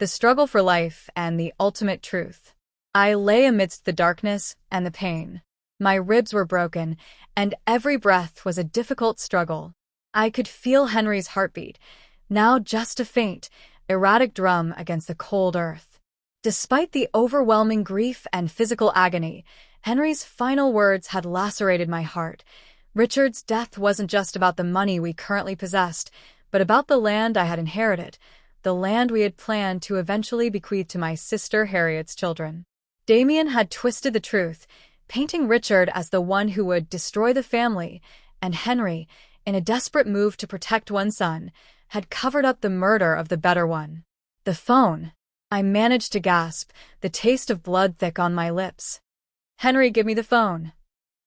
the struggle for life, and the ultimate truth. I lay amidst the darkness and the pain. My ribs were broken, and every breath was a difficult struggle. I could feel Henry's heartbeat, now just a faint, erratic drum against the cold earth. Despite the overwhelming grief and physical agony, Henry's final words had lacerated my heart. Richard's death wasn't just about the money we currently possessed, but about the land I had inherited, the land we had planned to eventually bequeath to my sister Harriet's children. Damien had twisted the truth, painting Richard as the one who would destroy the family, and Henry, in a desperate move to protect one son, had covered up the murder of the better one. The phone. I managed to gasp, the taste of blood thick on my lips. "Henry, give me the phone."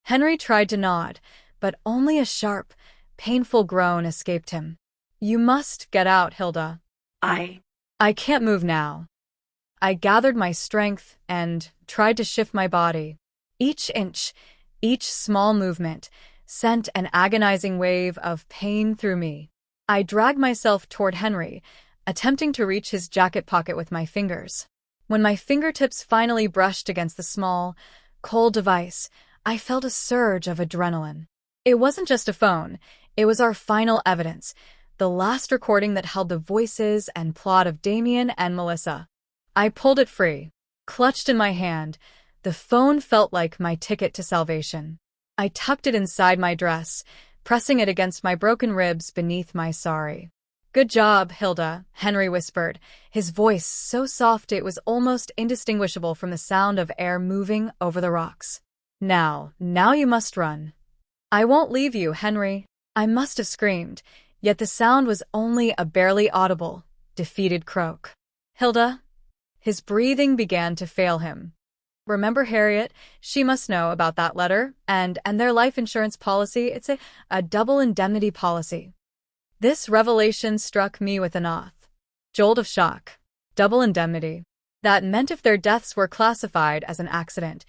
Henry tried to nod, but only a sharp, painful groan escaped him. "You must get out, Hilda." I can't move now." I gathered my strength and tried to shift my body. Each inch, each small movement, sent an agonizing wave of pain through me. I dragged myself toward Henry, attempting to reach his jacket pocket with my fingers. When my fingertips finally brushed against the small, cold device, I felt a surge of adrenaline. It wasn't just a phone, it was our final evidence, the last recording that held the voices and plot of Damien and Melissa. I pulled it free. Clutched in my hand, the phone felt like my ticket to salvation. I tucked it inside my dress, pressing it against my broken ribs beneath my sari. "Good job, Hilda," Henry whispered, his voice so soft it was almost indistinguishable from the sound of air moving over the rocks. Now you must run." "I won't leave you, Henry." I must have screamed, yet the sound was only a barely audible, defeated croak. "Hilda?" His breathing began to fail him. "Remember Harriet? She must know about that letter, and their life insurance policy. It's a double indemnity policy." This revelation struck me with an jolt of shock. Double indemnity. That meant if their deaths were classified as an accident,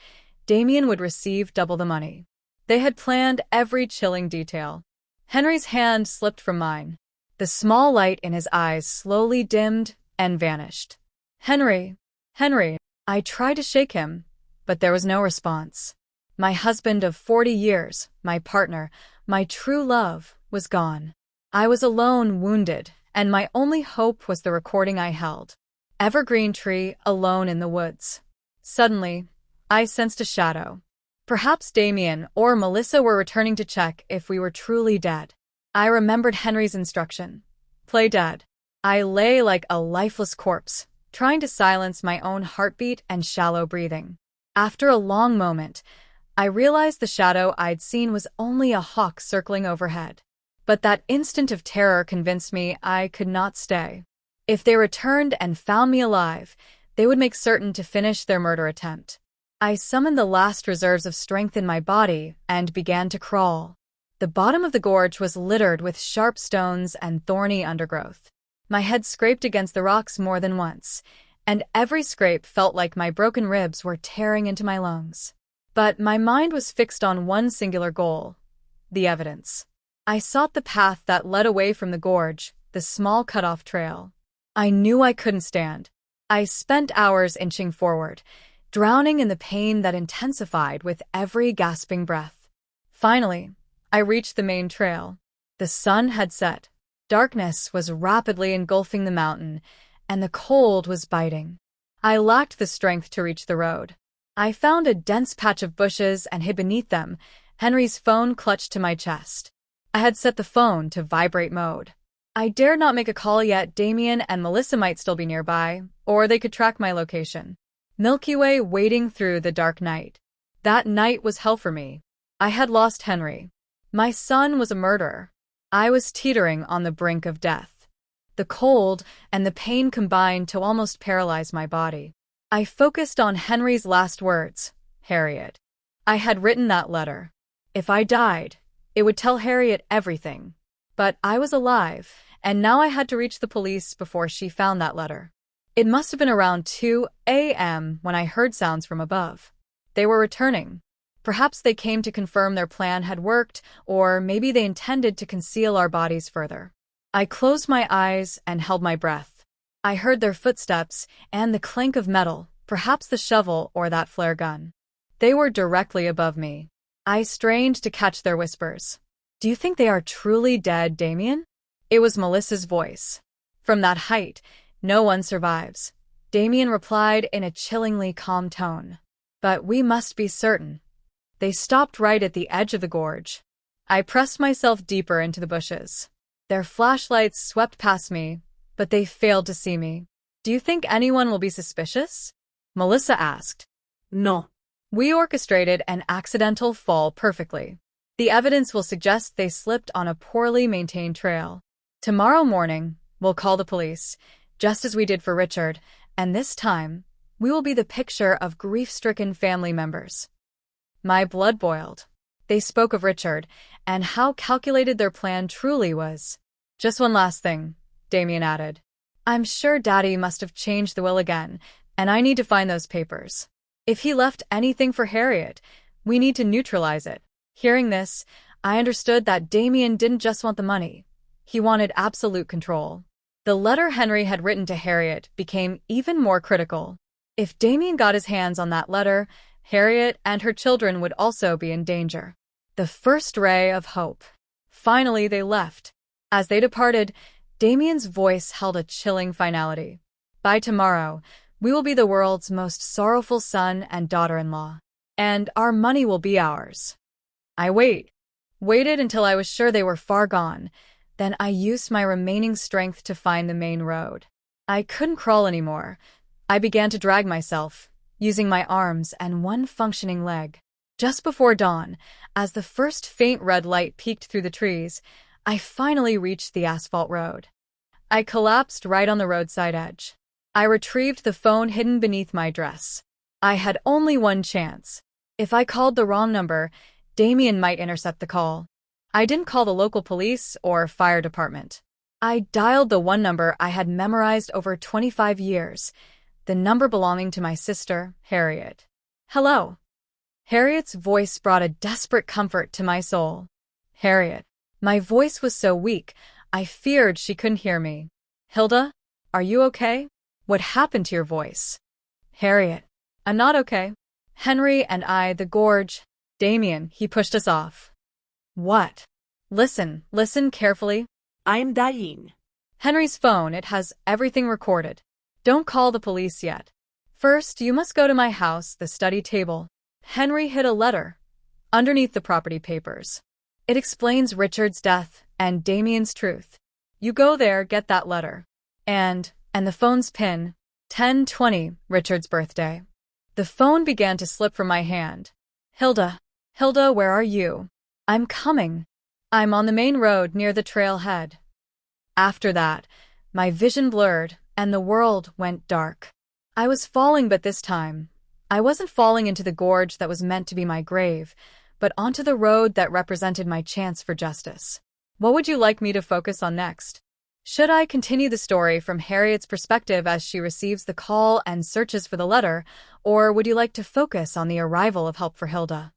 Damien would receive double the money. They had planned every chilling detail. Henry's hand slipped from mine. The small light in his eyes slowly dimmed and vanished. "Henry! Henry!" I tried to shake him, but there was no response. My husband of 40 years, my partner, my true love, was gone. I was alone, wounded, and my only hope was the recording I held. Evergreen tree, alone in the woods. Suddenly, I sensed a shadow. Perhaps Damien or Melissa were returning to check if we were truly dead. I remembered Henry's instruction. Play dead. I lay like a lifeless corpse, trying to silence my own heartbeat and shallow breathing. After a long moment, I realized the shadow I'd seen was only a hawk circling overhead. But that instant of terror convinced me I could not stay. If they returned and found me alive, they would make certain to finish their murder attempt. I summoned the last reserves of strength in my body and began to crawl. The bottom of the gorge was littered with sharp stones and thorny undergrowth. My head scraped against the rocks more than once, and every scrape felt like my broken ribs were tearing into my lungs. But my mind was fixed on one singular goal: the evidence. I sought the path that led away from the gorge, the small cut-off trail. I knew I couldn't stand. I spent hours inching forward, drowning in the pain that intensified with every gasping breath. Finally, I reached the main trail. The sun had set. Darkness was rapidly engulfing the mountain, and the cold was biting. I lacked the strength to reach the road. I found a dense patch of bushes and hid beneath them, Henry's phone clutched to my chest. I had set the phone to vibrate mode. I dared not make a call yet. Damien and Melissa might still be nearby, or they could track my location. Milky Way waiting through the dark night. That night was hell for me. I had lost Henry. My son was a murderer. I was teetering on the brink of death. The cold and the pain combined to almost paralyze my body. I focused on Henry's last words, Harriet. I had written that letter. If I died, it would tell Harriet everything. But I was alive, and now I had to reach the police before she found that letter. It must have been around 2 a.m. when I heard sounds from above. They were returning. Perhaps they came to confirm their plan had worked, or maybe they intended to conceal our bodies further. I closed my eyes and held my breath. I heard their footsteps and the clink of metal, perhaps the shovel or that flare gun. They were directly above me. I strained to catch their whispers. Do you think they are truly dead, Damien? It was Melissa's voice. From that height, no one survives. Damien replied in a chillingly calm tone. But we must be certain. They stopped right at the edge of the gorge. I pressed myself deeper into the bushes. Their flashlights swept past me, but they failed to see me. Do you think anyone will be suspicious? Melissa asked. No. We orchestrated an accidental fall perfectly. The evidence will suggest they slipped on a poorly maintained trail. Tomorrow morning, we'll call the police, just as we did for Richard, and this time, we will be the picture of grief-stricken family members. My blood boiled. They spoke of Richard, and how calculated their plan truly was. Just one last thing, Damien added. I'm sure Daddy must have changed the will again, and I need to find those papers. If he left anything for Harriet, we need to neutralize it. Hearing this, I understood that Damien didn't just want the money. He wanted absolute control. The letter Henry had written to Harriet became even more critical. If Damien got his hands on that letter, Harriet and her children would also be in danger. The first ray of hope. Finally, they left. As they departed, Damien's voice held a chilling finality. By tomorrow, we will be the world's most sorrowful son and daughter-in-law. And our money will be ours. I waited until I was sure they were far gone. Then I used my remaining strength to find the main road. I couldn't crawl anymore. I began to drag myself, using my arms and one functioning leg. Just before dawn, as the first faint red light peeked through the trees, I finally reached the asphalt road. I collapsed right on the roadside edge. I retrieved the phone hidden beneath my dress. I had only one chance. If I called the wrong number, Damien might intercept the call. I didn't call the local police or fire department. I dialed the one number I had memorized over 25 years, the number belonging to my sister, Harriet. Hello. Harriet's voice brought a desperate comfort to my soul. Harriet. My voice was so weak, I feared she couldn't hear me. Hilda, are you okay? What happened to your voice? Harriet. I'm not okay. Henry and I, the gorge. Damien, he pushed us off. What? Listen carefully. I'm dying. Henry's phone, it has everything recorded. Don't call the police yet. First, you must go to my house, the study table. Henry hid a letter underneath the property papers. It explains Richard's death and Damien's truth. You go there, get that letter. And the phone's pin, 10/20, Richard's birthday. The phone began to slip from my hand. Hilda, where are you? I'm coming. I'm on the main road near the trailhead. After that, my vision blurred and the world went dark. I was falling, but this time, I wasn't falling into the gorge that was meant to be my grave, but onto the road that represented my chance for justice. What would you like me to focus on next? Should I continue the story from Harriet's perspective as she receives the call and searches for the letter, or would you like to focus on the arrival of help for Hilda?